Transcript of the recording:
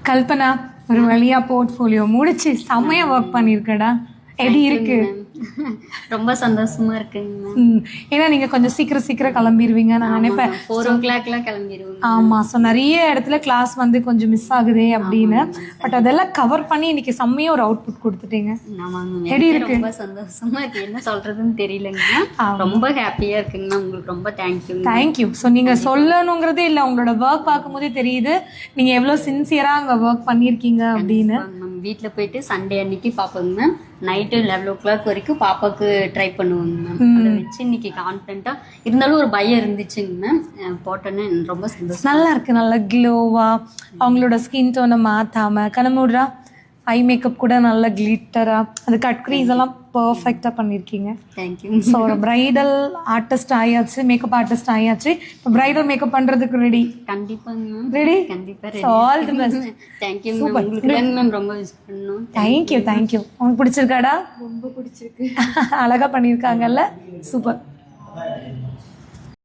கல்பனா ஒரு வழியா போர்ட்ஃபோலியோ முடிச்சு செம்மையா ஒர்க் பண்ணியிருக்கடா. எப்படி இருக்கு? ரொம்ப சந்தோஷமா இருக்குங்க. ஏன்னா நீங்க கொஞ்சம் சீக்கிரம் கிளம்பிடுவீங்க நான் நினைப்பேன். 4 o'clock கிளம்பிடுவோம். ஆமா. ஸோ நிறைய இடத்துல கிளாஸ் வந்து கொஞ்சம் மிஸ் ஆகுதே அப்படின்னு. பட் அதெல்லாம் கவர் பண்ணி இன்னைக்கு செம்மையா ஒரு அவுட்புட் கொடுத்துட்டீங்க. எப்படி இருக்கு? ரொம்ப சந்தோஷமா இருக்கு. என்ன சொல்றதுன்னு தெரியலங்க. ரொம்ப ஹாப்பியா இருக்குங்க. உங்களுக்கு ரொம்ப தேங்க்யூ. ஸோ நீங்க சொல்லணுங்கிறதே இல்லை, உங்களோட ஒர்க் பார்க்கும்போதே தெரியுது நீங்க எவ்வளவு சின்சியரா அங்க ஒர்க் பண்ணிருக்கீங்க அப்படின்னு. வீட்டில் போயிட்டு சண்டே அன்னைக்கு பார்ப்போங்க மேம். நைட்டு 11 o'clock வரைக்கும் பாப்பாவுக்கு ட்ரை பண்ணுவோங்க மேம். அதை வச்சு இன்னைக்கு கான்ஃபிடென்ட்டா இருந்தாலும் ஒரு பயம் இருந்துச்சுங்க மேம். போட்டோன்னு ரொம்ப சந்தோஷம். நல்லா இருக்கு. நல்லா க்ளோவா அவங்களோட ஸ்கின் டோனை மாத்தாம கனமுட்ரா ஐ மேக்கப் கூட நல்ல கிளிட்டரா அந்த கட் க்ரீஸ் எல்லாம் பர்ஃபெக்டா பண்ணிருக்கீங்க. தேங்க்யூ. ஸோ ஒரு பிரைடல் ஆர்டிஸ்ட் ஆயாச்சு, மேக்கப் ஆர்டிஸ்ட் ஆயாச்சு. இப்போ பிரைடல் மேக்கப் பண்றதுக்கு ரெடி? கண்டிப்பாங்க மேம். ரெடி? கண்டிப்பா ready. All the best. Thank you ma'am. உங்களுக்கு மேம் ரொம்ப மிஸ் பண்ணோம். தேங்க்யூ. உங்களுக்கு பிடிச்சிருக்காடா? ரொம்ப பிடிச்சிருக்கு. அழகா பண்ணியிருக்காங்கல்ல. சூப்பர்.